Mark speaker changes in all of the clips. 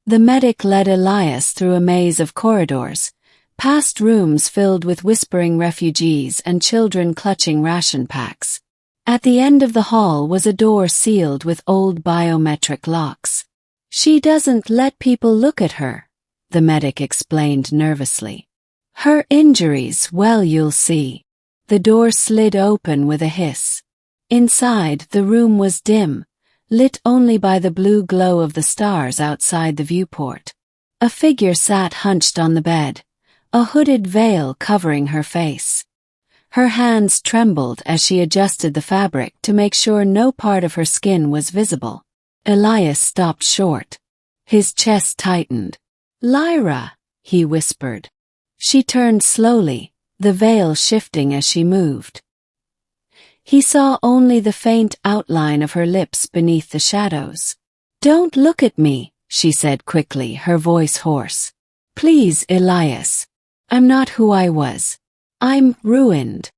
Speaker 1: The medic led Elias through a maze of corridors, past rooms filled with whispering refugees and children clutching ration packs. At the end of the hall was a door sealed with old biometric locks. "She doesn't let people look at her," the medic explained nervously. "Her injuries, well, you'll see." The door slid open with a hiss. Inside, the room was dim, lit only by the blue glow of the stars outside the viewport. A figure sat hunched on the bed, a hooded veil covering her face. Her hands trembled as she adjusted the fabric to make sure no part of her skin was visible. Elias stopped short. His chest tightened. "Lyra," he whispered. She turned slowly, the veil shifting as she moved. He saw only the faint outline of her lips beneath the shadows. "Don't look at me," she said quickly, her voice hoarse. "Please, Elias. I'm not who I was. I'm ruined."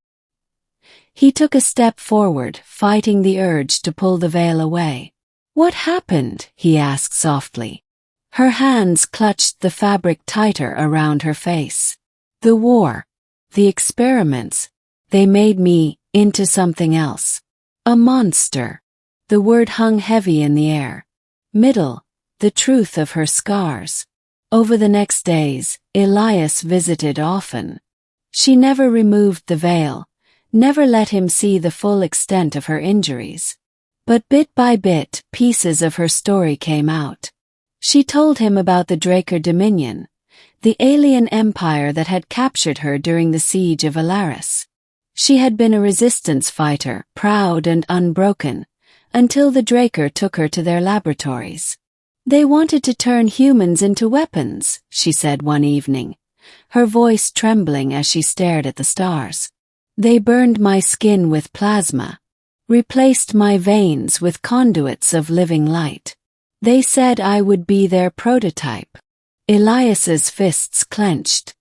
Speaker 1: He took a step forward, fighting the urge to pull the veil away. "What happened?" he asked softly. Her hands clutched the fabric tighter around her face. "The war. The experiments. They made me into something else. A monster." The word hung heavy in the air. Middle, the truth of her scars. Over the next days, Elias visited often. She never removed the veil, never let him see the full extent of her injuries. But bit by bit, pieces of her story came out. She told him about the Draker Dominion, the alien empire that had captured her during the siege of Alaris. She had been a resistance fighter, proud and unbroken, until the Draker took her to their laboratories. "They wanted to turn humans into weapons," she said one evening, her voice trembling as she stared at the stars. "They burned my skin with plasma, replaced my veins with conduits of living light. They said I would be their prototype." Elias's fists clenched.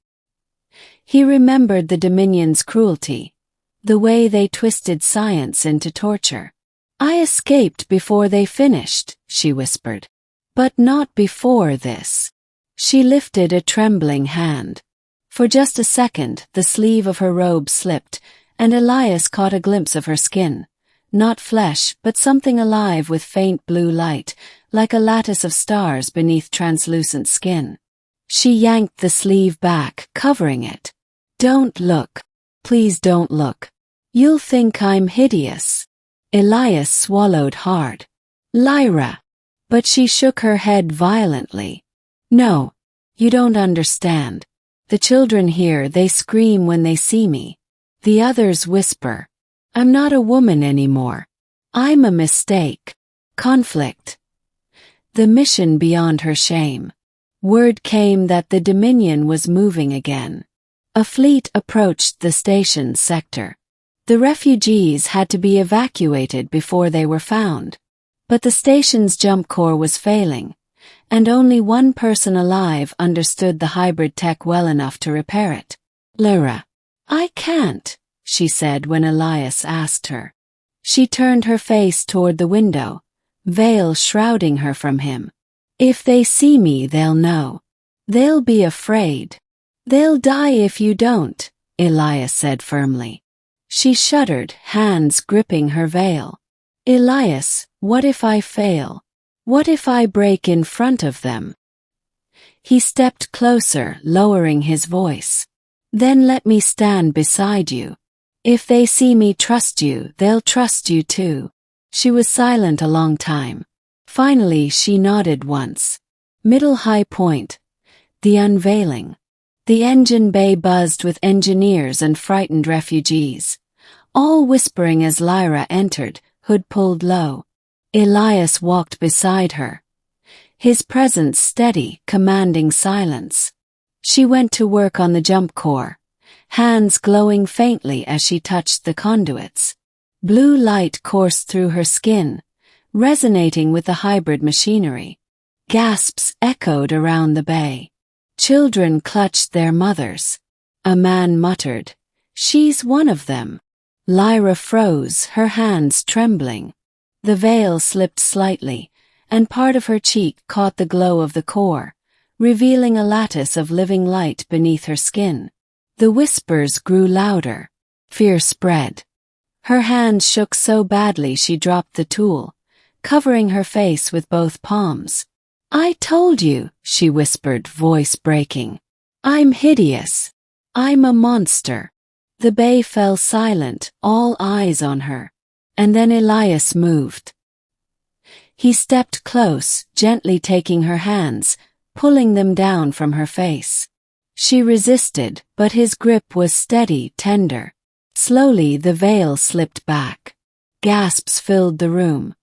Speaker 1: He remembered the Dominion's cruelty, the way they twisted science into torture. "I escaped before they finished," she whispered. "But not before this." She lifted a trembling hand. For just a second, the sleeve of her robe slipped, and Elias caught a glimpse of her skin. Not flesh, but something alive with faint blue light, like a lattice of stars beneath translucent skin. She yanked the sleeve back, covering it. "Don't look. Please don't look. You'll think I'm hideous." Elias swallowed hard. "Lyra." But she shook her head violently. "No, you don't understand. The children here, they scream when they see me. The others whisper. I'm not a woman anymore. I'm a mistake. Conflict." The mission beyond her shame. Word came that the Dominion was moving again. A fleet approached the station's sector. The refugees had to be evacuated before they were found. But the station's jump core was failing, and only one person alive understood the hybrid tech well enough to repair it. "Lyra." "I can't," she said when Elias asked her. She turned her face toward the window, veil shrouding her from him. "If they see me, they'll know. They'll be afraid. They'll die if you don't," Elias said firmly. She shuddered, hands gripping her veil. "Elias, what if I fail? What if I break in front of them?" He stepped closer, lowering his voice. "Then let me stand beside you. If they see me trust you, they'll trust you too." She was silent a long time. Finally, she nodded once. Middle High Point. The Unveiling. The engine bay buzzed with engineers and frightened refugees, all whispering as Lyra entered, hood pulled low. Elias walked beside her, his presence steady, commanding silence. She went to work on the jump core, hands glowing faintly as she touched the conduits. Blue light coursed through her skin, resonating with the hybrid machinery. Gasps echoed around the bay. Children clutched their mothers. A man muttered, "She's one of them." Lyra froze, her hands trembling. The veil slipped slightly, and part of her cheek caught the glow of the core, revealing a lattice of living light beneath her skin. The whispers grew louder. Fear spread. Her hand shook so badly she dropped the tool, covering her face with both palms. "I told you," she whispered, voice breaking. "I'm hideous. I'm a monster." The bay fell silent, all eyes on her. And then Elias moved. He stepped close, gently taking her hands, pulling them down from her face. She resisted, but his grip was steady, tender. Slowly the veil slipped back. Gasps filled the room.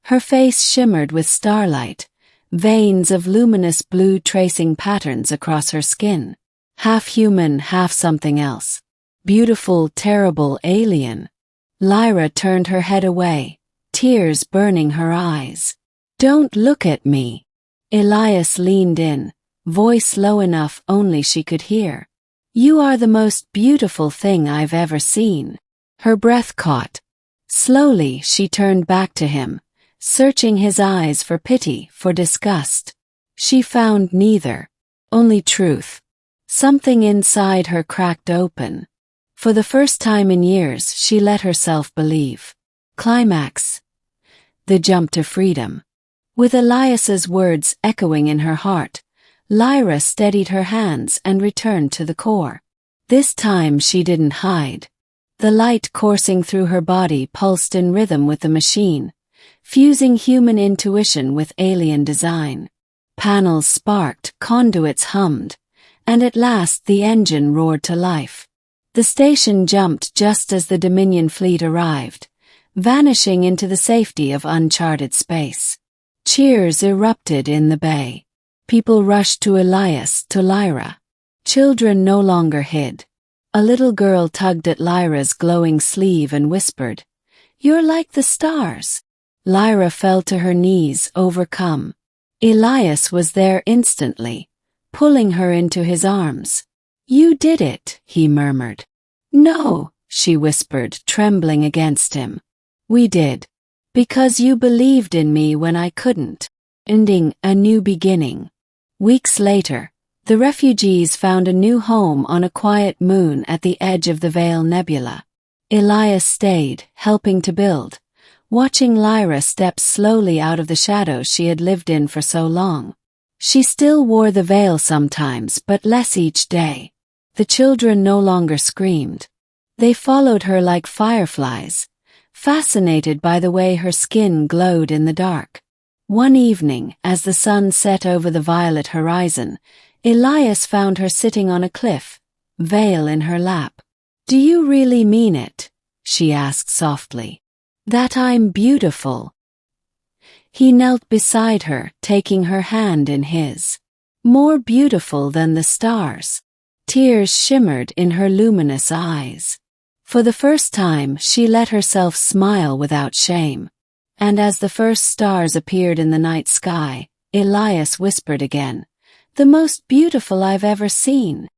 Speaker 1: Her face shimmered with starlight, veins of luminous blue tracing patterns across her skin. Half human, half something else. Beautiful, terrible alien. Lyra turned her head away, tears burning her eyes. "Don't look at me." Elias leaned in, voice low enough only she could hear. "You are the most beautiful thing I've ever seen." Her breath caught. Slowly she turned back to him, searching his eyes for pity, for disgust. She found neither, only truth. Something inside her cracked open. For the first time in years she let herself believe. Climax. The jump to freedom. With Elias's words echoing in her heart, Lyra steadied her hands and returned to the core. This time she didn't hide. The light coursing through her body pulsed in rhythm with the machine, fusing human intuition with alien design. Panels sparked, conduits hummed, and at last the engine roared to life. The station jumped just as the Dominion fleet arrived, vanishing into the safety of uncharted space. Cheers erupted in the bay. People rushed to Elias, to Lyra. Children no longer hid. A little girl tugged at Lyra's glowing sleeve and whispered, "You're like the stars." Lyra fell to her knees, overcome. Elias was there instantly, pulling her into his arms. "You did it," he murmured. "No," she whispered, trembling against him. "We did. Because you believed in me when I couldn't." Ending, a new beginning. Weeks later, the refugees found a new home on a quiet moon at the edge of the Veil Nebula. Elias stayed, helping to build, watching Lyra step slowly out of the shadows she had lived in for so long. She still wore the veil sometimes, but less each day. The children no longer screamed. They followed her like fireflies, fascinated by the way her skin glowed in the dark. One evening, as the sun set over the violet horizon, Elias found her sitting on a cliff, veil in her lap. "Do you really mean it?" she asked softly. "That I'm beautiful?" He knelt beside her, taking her hand in his. "More beautiful than the stars." Tears shimmered in her luminous eyes. For the first time, she let herself smile without shame. And as the first stars appeared in the night sky, Elias whispered again, "The most beautiful I've ever seen."